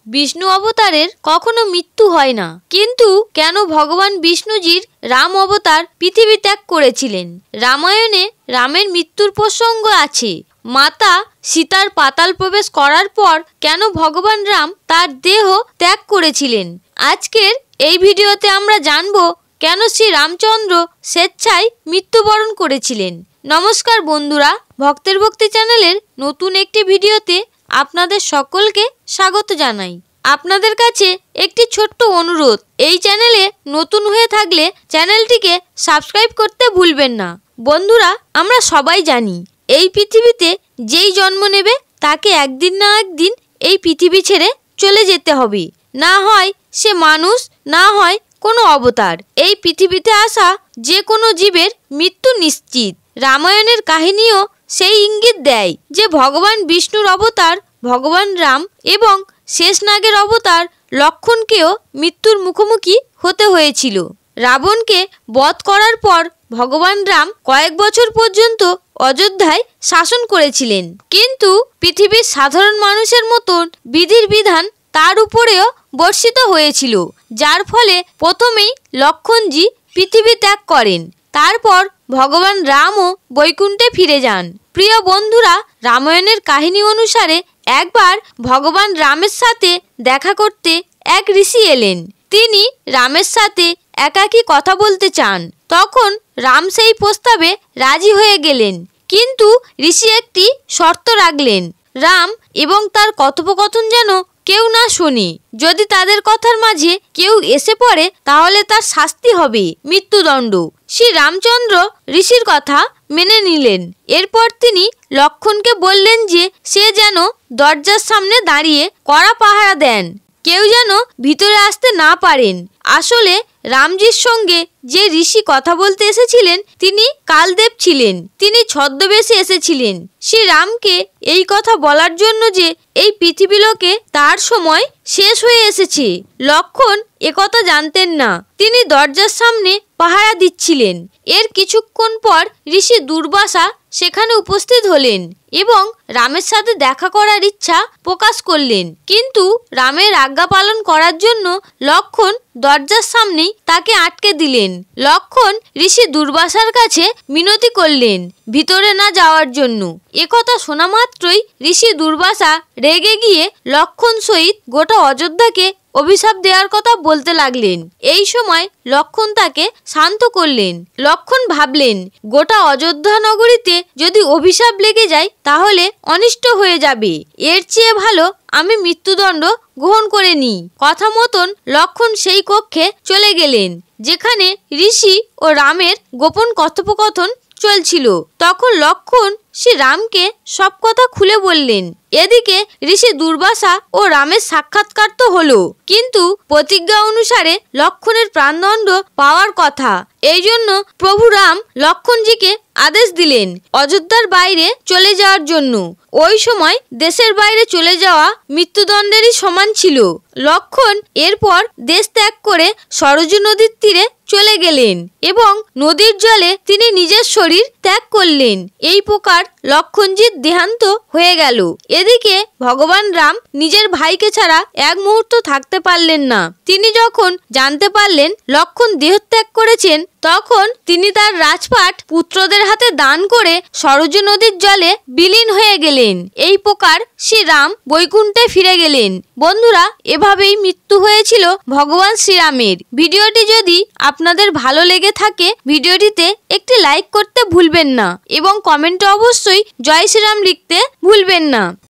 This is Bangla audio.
বিষ্ণু অবতারের কখনো মৃত্যু হয় না, কিন্তু কেন ভগবান বিষ্ণুজির রাম অবতার পৃথিবী ত্যাগ করেছিলেন? রামায়ণে রামের মৃত্যুর প্রসঙ্গ আছে। মাতা সীতার পাতাল প্রবেশ করার পর কেন ভগবান রাম তার দেহ ত্যাগ করেছিলেন? আজকের এই ভিডিওতে আমরা জানব কেন শ্রী রামচন্দ্র স্বেচ্ছায় মৃত্যুবরণ করেছিলেন। নমস্কার বন্ধুরা, ভক্তের ভক্তি চ্যানেলের নতুন একটি ভিডিওতে আপনাদের সকলকে স্বাগত জানাই। আপনাদের কাছে একটি ছোট্ট অনুরোধ, এই চ্যানেলে নতুন হয়ে থাকলে চ্যানেলটিকে সাবস্ক্রাইব করতে ভুলবেন না। বন্ধুরা, আমরা সবাই জানি এই পৃথিবীতে যেই জন্ম নেবে তাকে একদিন না একদিন এই পৃথিবী ছেড়ে চলে যেতে হবে। না হয় সে মানুষ, না হয় কোনো অবতার। এই পৃথিবীতে আসা যে কোনো জীবের মৃত্যু নিশ্চিত। রামায়ণের কাহিনীও সেই ইঙ্গিত দেয় যে ভগবান বিষ্ণুর অবতার ভগবান রাম এবং শেষনাগের অবতার লক্ষ্মণকেও মৃত্যুর মুখোমুখি হতে হয়েছিল। রাবণকে বধ করার পর ভগবান রাম কয়েক বছর পর্যন্ত অযোধ্যায় শাসন করেছিলেন, কিন্তু পৃথিবীর সাধারণ মানুষের মতন বিধির বিধান তার উপরেও বর্ষিত হয়েছিল, যার ফলে প্রথমেই লক্ষ্মণজি পৃথিবী ত্যাগ করেন। তারপর ভগবান রামও বৈকুণ্ঠে ফিরে যান। প্রিয় বন্ধুরা, রামায়ণের কাহিনী অনুসারে একবার ভগবান রামের সাথে দেখা করতে এক ঋষি এলেন। তিনি রামের সাথে একাকী কথা বলতে চান। তখন রাম সেই প্রস্তাবে রাজি হয়ে গেলেন, কিন্তু ঋষি একটি শর্ত রাখলেন, রাম এবং তার কথোপকথন যেন কেউ না শোনে। যদি তাদের কথার মাঝে কেউ এসে পড়ে তাহলে তার শাস্তি হবে মৃত্যুদণ্ড। শ্রী রামচন্দ্র ঋষির কথা মেনে নিলেন। এরপর তিনি লক্ষ্মণকে বললেন যে সে যেন দরজার সামনে দাঁড়িয়ে কড়া পাহারা দেন, কেউ যেন ভিতরে আসতে না পারেন। আসলে রামজির সঙ্গে যে ঋষি কথা বলতে এসেছিলেন তিনি কালদেব ছিলেন। তিনি ছদ্মবেশে এসেছিলেন শ্রী রামকে এই কথা বলার জন্য যে এই পৃথিবীলোকে তার সময় শেষ হয়ে এসেছে। লক্ষ্মণ একথা জানতেন না, তিনি দরজার সামনে পাহারা দিচ্ছিলেন। এর কিছুক্ষণ পর ঋষি দুর্বাসা সেখানে উপস্থিত হলেন এবং রামের সাথে দেখা করার ইচ্ছা প্রকাশ করলেন, কিন্তু রামের আজ্ঞা পালন করার জন্য লক্ষ্মণ দরজার সামনেই তাকে আটকে দিলেন। লক্ষ্মণ ঋষি দুর্বাসার কাছে মিনতি করলেন ভিতরে না যাওয়ার জন্য। একথা শোনা মাত্রই ঋষি দুর্বাসা রেগে গিয়ে লক্ষ্মণ সহিত গোটা অযোধ্যাকে অভিশাপ দেওয়ার কথা বলতে লাগলেন। এই সময় লক্ষ্মণ তাকে শান্ত করলেন। লক্ষ্মণ ভাবলেন, গোটা অযোধ্যা নগরীতে যদি অভিশাপ লেগে যায় তাহলে অনিষ্ট হয়ে যাবে। এর চেয়ে ভালো আমি মৃত্যুদণ্ড গ্রহণ করে নিই। কথা মতন লক্ষ্মণ সেই কক্ষে চলে গেলেন যেখানে ঋষি ও রামের গোপন কথোপকথন চলছিল। তখন লক্ষ্মণ শ্রী রামকে সব কথা খুলে বললেন। এদিকে ঋষি দুর্বাসা ও রামের সাক্ষাৎকার তো হলো, কিন্তু প্রতিজ্ঞা অনুসারে লক্ষ্মণের প্রাণদণ্ড পাওয়ার কথা। এই জন্য প্রভু রাম লক্ষ্মণজিকে আদেশ দিলেন অযোধ্যার বাইরে চলে যাওয়ার জন্য। ওই সময় দেশের বাইরে চলে যাওয়া মৃত্যুদণ্ডেরই সমান ছিল। লক্ষ্মণ এরপর দেশ ত্যাগ করে সরযূ নদীর তীরে চলে গেলেন এবং নদীর জলে তিনি নিজের শরীর ত্যাগ করলেন। এই প্রকার লক্ষ্মণজির দেহান্ত হয়ে গেল। এদিকে ভগবান রাম নিজের ভাইকে ছাড়া এক মুহূর্ত থাকতে পারলেন না। তিনি যখন জানতে পারলেন লক্ষ্মণ দেহত্যাগ করেছেন, তখন তিনি তার রাজপাট পুত্রদের হাতে দান করে সরযূ নদীর জলে বিলীন হয়ে গেলেন। এই প্রকার শ্রী রাম বৈকুণ্ঠে ফিরে গেলেন। বন্ধুরা, এভাবেই মৃত্যু হয়েছিল ভগবান শ্রীরামের। ভিডিওটি যদি আপনাদের ভালো লেগে থাকে ভিডিওটিতে একটি লাইক করতে ভুলবেন না এবং কমেন্টে অবশ্যই জয় শ্রীরাম লিখতে ভুলবেন না।